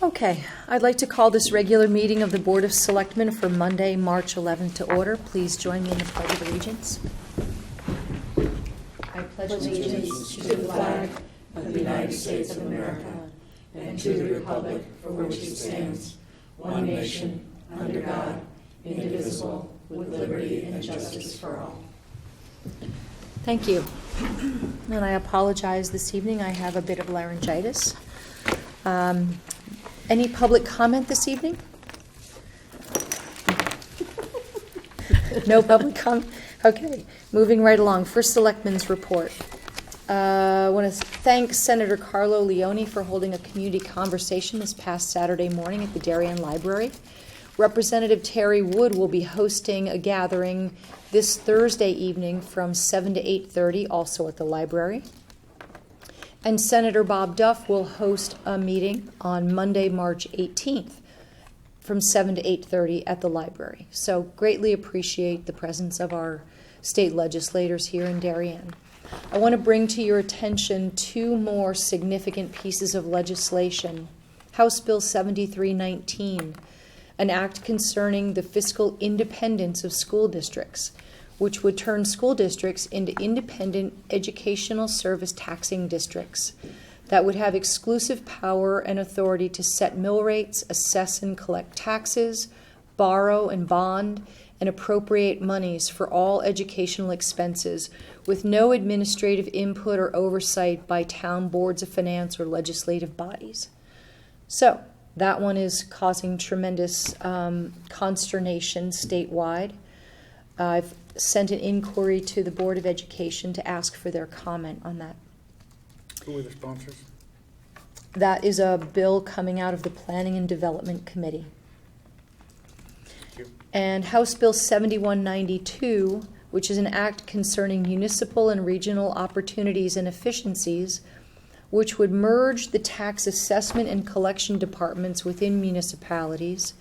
Okay, I'd like to call this regular meeting of the Board of Selectmen for Monday, March 11th to order. Please join me in the Pledge of Allegiance. I pledge allegiance to the flag of the United States of America and to the republic for which it stands, one nation, under God, indivisible, with liberty and justice for all. Thank you. And I apologize this evening. I have a bit of laryngitis. Any public comment this evening? No public comment? Okay, moving right along. First Selectmen's report. I want to thank Senator Carlo Leone for holding a community conversation this past Saturday morning at the Darien Library. Representative Terry Wood will be hosting a gathering this Thursday evening from 7 to 8:30, also at the library. And Senator Bob Duff will host a meeting on Monday, March 18th from 7 to 8:30 at the library. So greatly appreciate the presence of our state legislators here in Darien. I want to bring to your attention two more significant pieces of legislation. House Bill 7319, an act concerning the fiscal independence of school districts, which would turn school districts into independent educational service taxing districts that would have exclusive power and authority to set mill rates, assess and collect taxes, borrow and bond, and appropriate monies for all educational expenses with no administrative input or oversight by town boards of finance or legislative bodies. So that one is causing tremendous consternation statewide. I've sent an inquiry to the Board of Education to ask for their comment on that. Who are the sponsors? That is a bill coming out of the Planning and Development Committee. Thank you. And House Bill 7192, which is an act concerning municipal and regional opportunities and efficiencies, which would merge the tax assessment and collection departments within municipalities,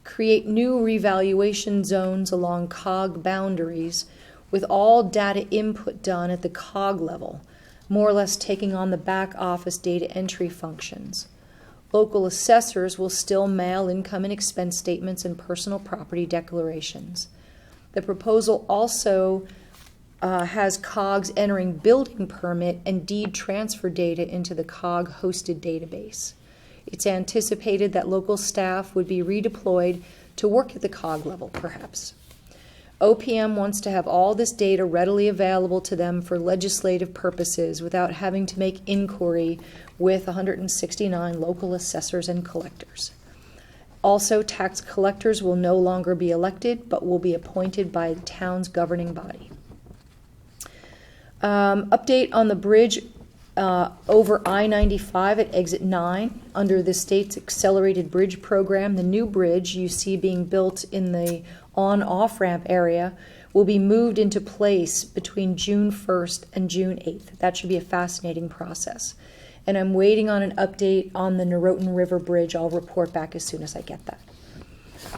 create new revaluation zones along COG boundaries with all data input done at the COG level, more or less taking on the back office data entry functions. Local assessors will still mail income and expense statements and personal property declarations. The proposal also has COGs entering building permit and deed transfer data into the COG hosted database. It's anticipated that local staff would be redeployed to work at the COG level, perhaps. OPM wants to have all this data readily available to them for legislative purposes without having to make inquiry with 169 local assessors and collectors. Also, tax collectors will no longer be elected, but will be appointed by the town's governing body. Update on the bridge over I-95 at exit 9 under the state's accelerated bridge program. The new bridge you see being built in the on-off ramp area will be moved into place between June 1st and June 8th. That should be a fascinating process. And I'm waiting on an update on the Norotan River Bridge. I'll report back as soon as I get that.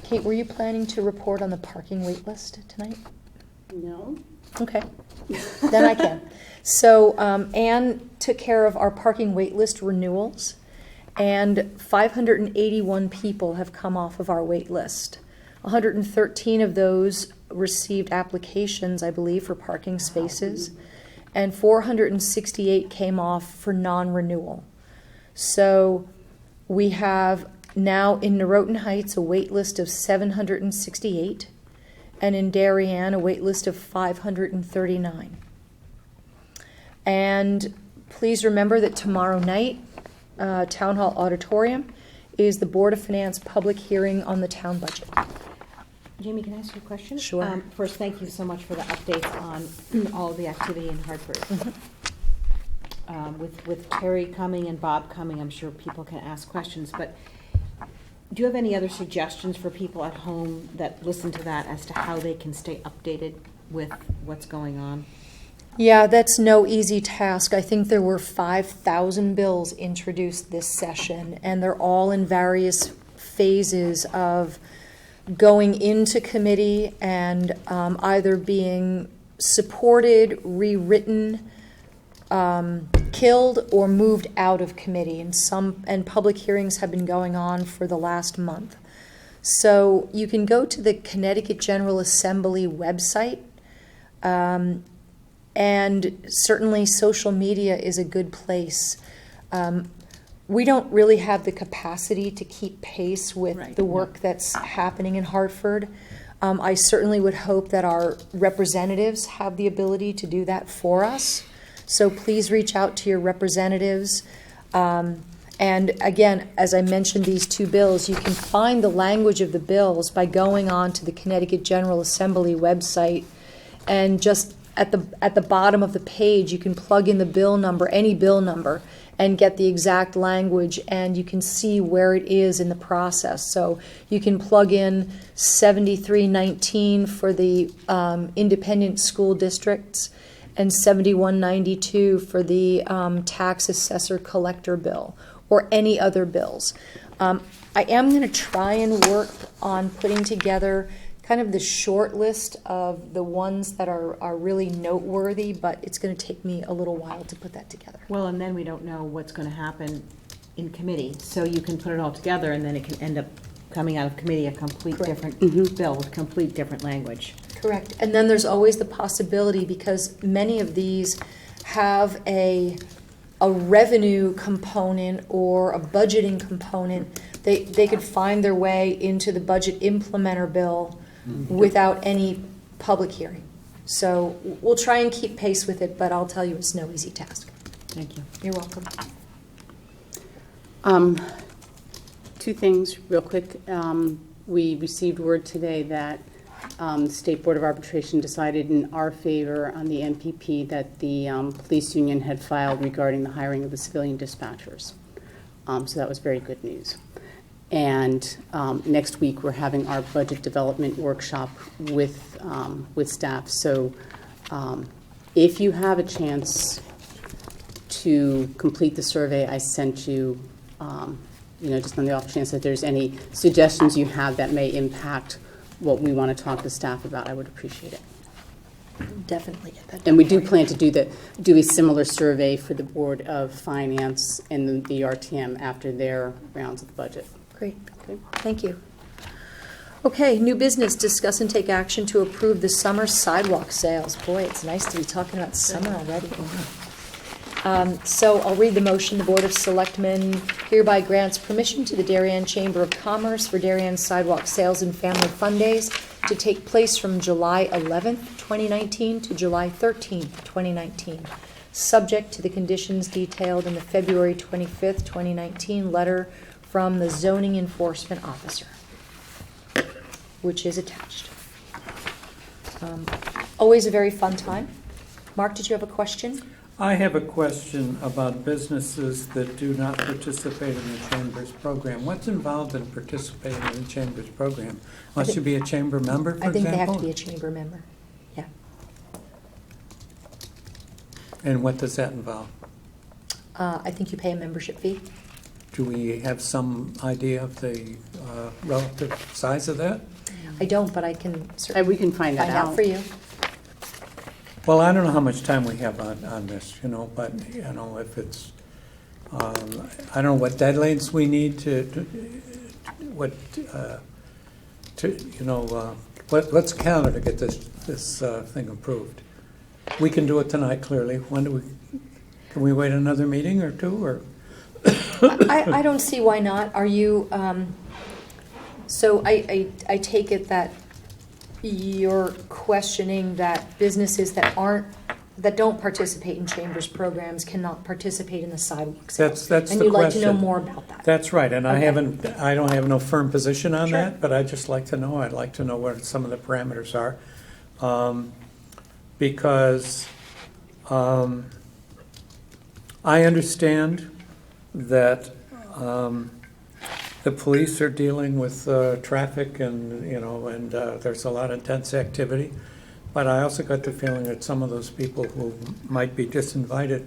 Kate, were you planning to report on the parking wait list tonight? No. Okay, then I can. So Anne took care of our parking wait list renewals, and 581 people have come off of our wait list. 113 of those received applications, I believe, for parking spaces, and 468 came off for non-renewal. So we have now in Norotan Heights a wait list of 768, and in Darien a wait list of 539. And please remember that tomorrow night, Town Hall Auditorium, is the Board of Finance public hearing on the town budget. Jamie, can I ask you a question? Sure. First, thank you so much for the updates on all of the activity in Hartford. Mm-hmm. With Terry coming and Bob coming, I'm sure people can ask questions, but do you have any other suggestions for people at home that listen to that as to how they can stay updated with what's going on? Yeah, that's no easy task. I think there were 5,000 bills introduced this session, and they're all in various phases of going into committee and either being supported, rewritten, killed or moved out of committee, and public hearings have been going on for the last month. So you can go to the Connecticut General Assembly website, and certainly social media is a good place. We don't really have the capacity to keep pace with Right. the work that's happening in Hartford. I certainly would hope that our representatives have the ability to do that for us. So please reach out to your representatives. And again, as I mentioned, these two bills, you can find the language of the bills by going on to the Connecticut General Assembly website, and just at the bottom of the page, you can plug in the bill number, any bill number, and get the exact language, and you can see where it is in the process. So you can plug in 7319 for the independent school districts, and 7192 for the tax assessor collector bill, or any other bills. I am going to try and work on putting together kind of the short list of the ones that are really noteworthy, but it's going to take me a little while to put that together. Well, and then we don't know what's going to happen in committee, so you can put it all together, and then it can end up coming out of committee a complete Correct. different bill with complete different language. Correct. And then there's always the possibility, because many of these have a revenue component or a budgeting component, they could find their way into the budget implementer bill without any public hearing. So we'll try and keep pace with it, but I'll tell you, it's no easy task. Thank you. You're welcome. Two things real quick. We received word today that the State Board of Arbitration decided in our favor on the MPP that the police union had filed regarding the hiring of the civilian dispatchers. So that was very good news. And next week, we're having our budget development workshop with staff. So if you have a chance to complete the survey I sent you, just on the off chance that there's any suggestions you have that may impact what we want to talk to staff about, I would appreciate it. Definitely get that done. And we do for you. plan to do a similar survey for the Board of Finance and the RTM after their rounds of the budget. Great. Okay. Thank you. Okay, new business, discuss and take action to approve the summer sidewalk sales. Boy, it's nice to be talking about summer already. So I'll read the motion. The Board of Selectmen hereby grants permission to the Darien Chamber of Commerce for Darien Sidewalk Sales and Family Fun Days to take place from July 11th, 2019 to July 13th, 2019, subject to the conditions detailed in the February 25th, 2019 letter from the Zoning Enforcement Officer, which is attached. Always a very fun time. Mark, did you have a question? I have a question about businesses that do not participate in the Chamber's program. What's involved in participating in the Chamber's program? Must you be a Chamber member, for I think they have to example? be a chamber member. Yeah. And what does that involve? I think you pay a membership fee. Do we have some idea of the relative size of that? I don't, but I can certainly We can find that find out for you. Well, I don't know how much time we have on this, but, if it's, I don't know what deadlines we need let's calendar to get this thing approved. We can do it tonight, clearly. Can we wait another meeting or two, or? I don't see why not. Are you, so I take it that you're questioning that businesses that don't participate in Chambers programs cannot participate in the sidewalk sales. That's And the you'd like to know question. more about that. That's right, and Okay. I don't have no firm position on Sure. that, but I'd just like to know. I'd like to know what some of the parameters are. Because I understand that the police are dealing with traffic and there's a lot of intense activity. But I also got the feeling that some of those people who might be disinvited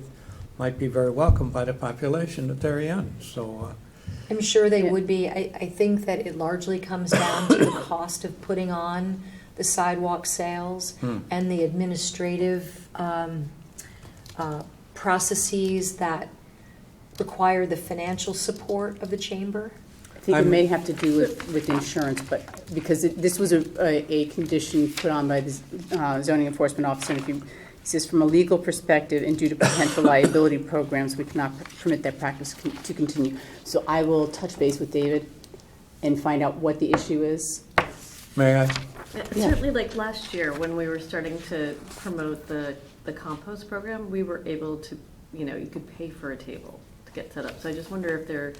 might be very welcomed by the population at Darien. So I'm sure they Yeah. would be. I think that it largely comes down to the cost of putting on the sidewalk sales and the administrative processes that require the financial support of the chamber? I think it may have to do with insurance, but because this was a condition put on by the zoning enforcement officer. And if you, it says from a legal perspective and due to potential liability programs, we cannot permit that practice to continue. So I will touch base with David and find out what the issue is. May I? Certainly, like last year, when we were starting to promote the compost program, we were able to, you could pay for a table to get set up. So I just wonder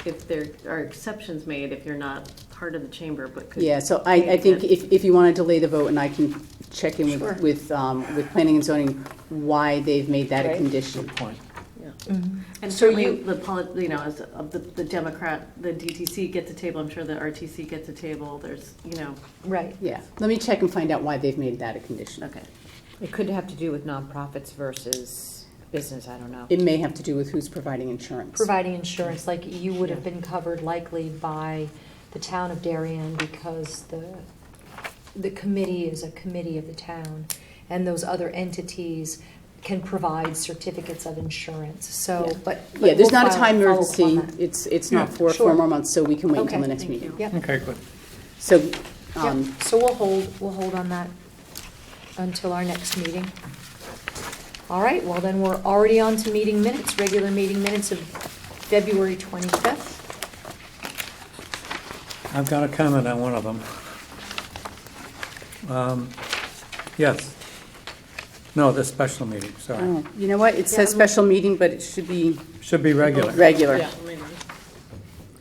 if there are exceptions made if you're not part of the chamber, but could. Yeah, so I think if you want to delay the vote, and I can check in Sure. with planning and zoning, why they've made that a Right. condition. Good point. And So certainly, you- as the Democrat, the DTC gets a table, I'm sure the RTC gets a table, there's, Right. Yeah, let me check and find out why they've made that a condition. okay. It could have to do with nonprofits versus business, I don't know. It may have to do with who's providing insurance. Providing insurance, like you would have been covered likely by the town of Darien because the committee is a committee of the town, and those other entities can provide certificates of insurance, so, Yeah. but Yeah, there's we'll not a time follow up emergency. on that. It's not Yeah. for Sure. 4 more months, so we can wait until Okay, the next thank meeting. you. Yep, Okay, good. So, yep, so we'll hold on that until our next meeting. All right, well then we're already on to meeting minutes, regular meeting minutes of February 25th. I've got a comment on one of them. Yes. No, the special meeting, sorry. oh, you know what? It says Yeah. special meeting, but it should be Should be regular. regular.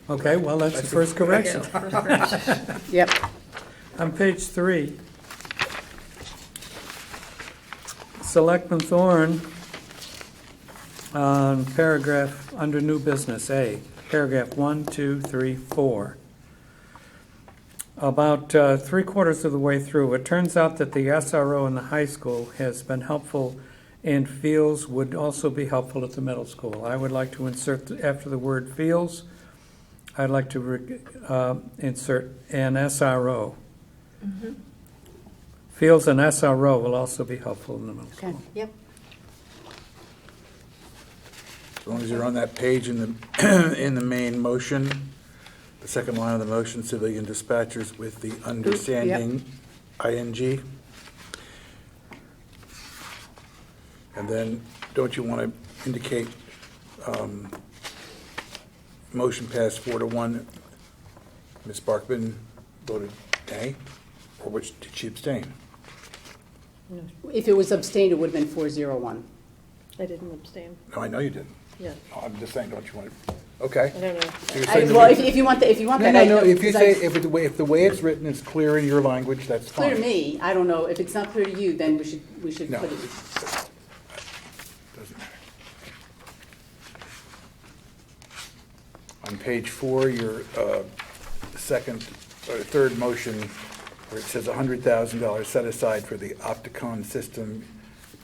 Okay, well, that's the first correction. Yep. On page 3, Selectman Thorne, on paragraph, under new business, A, paragraph 1, 2, 3, 4. About 3/4 of the way through, it turns out that the SRO in the high school has been helpful and feels would also be helpful at the middle school. I would like to insert, after the word feels, I'd like to insert an SRO. Feels an SRO will also be helpful in the middle Okay. school. Yep, As long as you're on that page in the, in the main motion, the second line of the motion, civilian dispatchers with the understanding ing. And then, don't you want to indicate, motion passed 4-1, Ms. Barkman voted nay, or which, did she abstain? If it was abstained, it would have been 401. I didn't abstain, No, I know you didn't. yeah, No, I'm just saying, don't you want to, okay. I don't know. So you're saying Well, that if you want that, No, I no, know, if you because say, I- if the way it's written is clear in your language, that's fine. clear to me, I don't know, if it's not clear to you, then we should No. put it. Doesn't matter. On page 4, your second or third motion, where it says $100,000 set aside for the Opticon system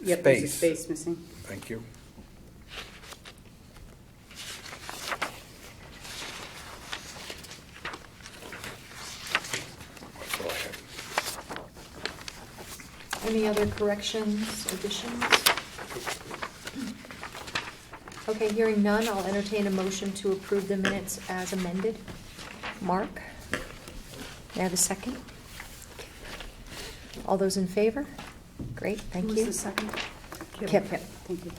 Yep, there's a space. space missing. Thank you. That's all I have. any other corrections, additions? Okay, hearing none, I'll entertain a motion to approve the minutes as amended. Mark? May I have a second? All those in favor? Great, thank you. second? Kip. Thank you.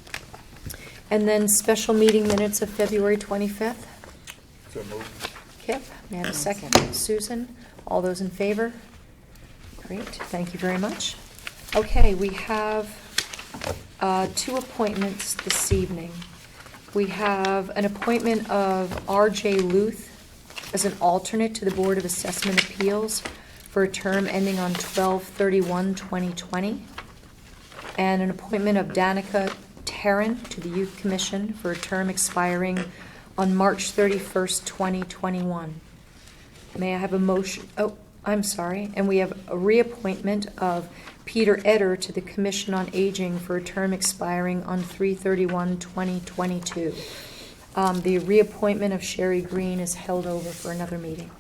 And then special meeting minutes of February 25th. So moved. Kip, may I have a second? Susan, all those in favor? Great, thank you very much. Okay, we have 2 appointments this evening. We have an appointment of R.J. Luth as an alternate to the Board of Assessment Appeals for a term ending on 12/31/2020, and an appointment of Danica Tarrant to the Youth Commission for a term expiring on March 31st, 2021. May I have a motion? Oh, I'm sorry. And we have a reappointment of Peter Eder to the Commission on Aging for a term expiring on 3/31/2022. The reappointment of Sherry Green is held over for another meeting.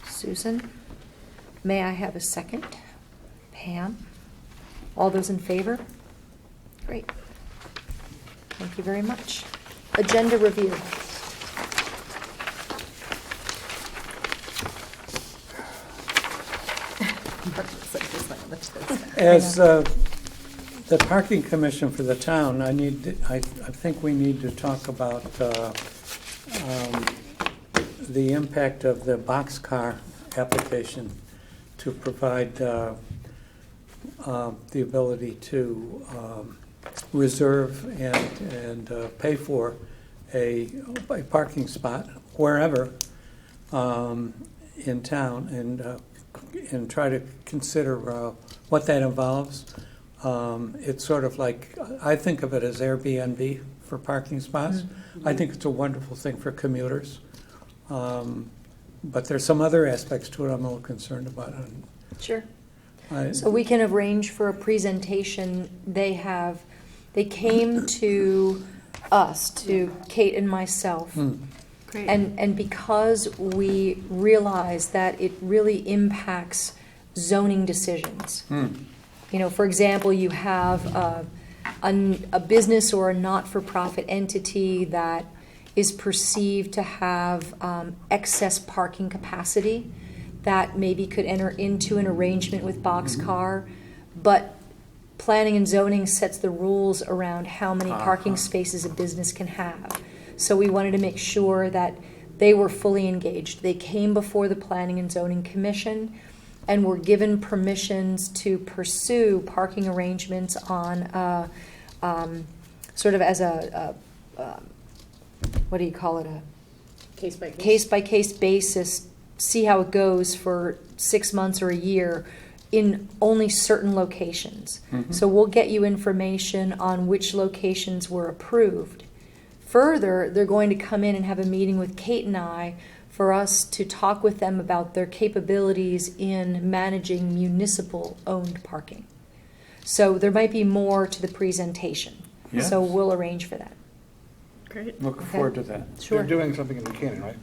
Susan, may I have a second? Pam, All those in favor? Great. Thank you very much. Agenda review. As the parking commission for the town, I think we need to talk about the impact of the boxcar application to provide the ability to reserve and pay for a parking spot wherever in town, and try to consider what that involves. It's sort of like, I think of it as Airbnb for parking spots. I think it's a wonderful thing for commuters. But there's some other aspects to it I'm a little concerned about. Sure. So we can arrange for a presentation. They came to us, to Kate and myself. Great. And because we realize that it really impacts zoning decisions. You know, for example, you have a business or a not-for-profit entity that is perceived to have excess parking capacity that maybe could enter into an arrangement with Boxcar, but planning and zoning sets the rules around how many parking spaces a business can have. So we wanted to make sure that they were fully engaged. They came before the Planning and Zoning Commission and were given permissions to pursue parking arrangements on sort of as a what do you call it, a case-by-case basis, see how it goes for 6 months or a year in only certain locations. So we'll get you information on which locations were approved. Further, they're going to come in and have a meeting with Kate and I for us to talk with them about their capabilities in managing municipal-owned parking. So there might be more to the presentation. Yes. So we'll arrange for that. Great. Looking forward to that. They're doing something in New Canaan, right?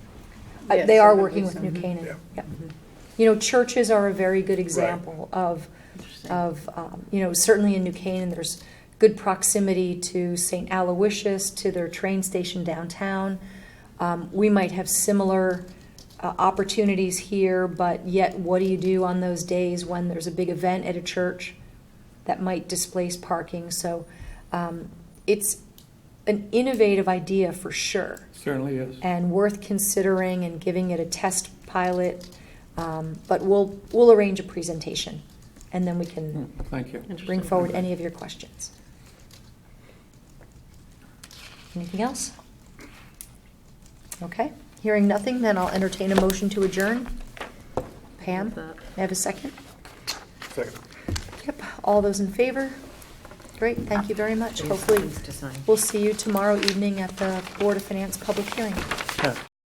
Yes, They are I working believe with so. New Canaan. Yeah. Yep. You know, churches are a very good example Interesting. you know, certainly in New Canaan, there's good proximity to St. Aloysius, to their train station downtown. We might have similar opportunities here, but yet what do you do on those days when there's a big event at a church that might displace parking? So it's an innovative idea for sure, Certainly is. and worth considering and giving it a test pilot. But we'll arrange a presentation, and then we can Thank you. bring forward any of your questions. Anything else? Okay, hearing nothing, then I'll entertain a motion to adjourn. Pam, may I have a second? Second. Yep, all those in favor? Great, thank you very much. Hopefully, Things to sign. we'll see you tomorrow evening at the Board of Finance public hearing. Yeah.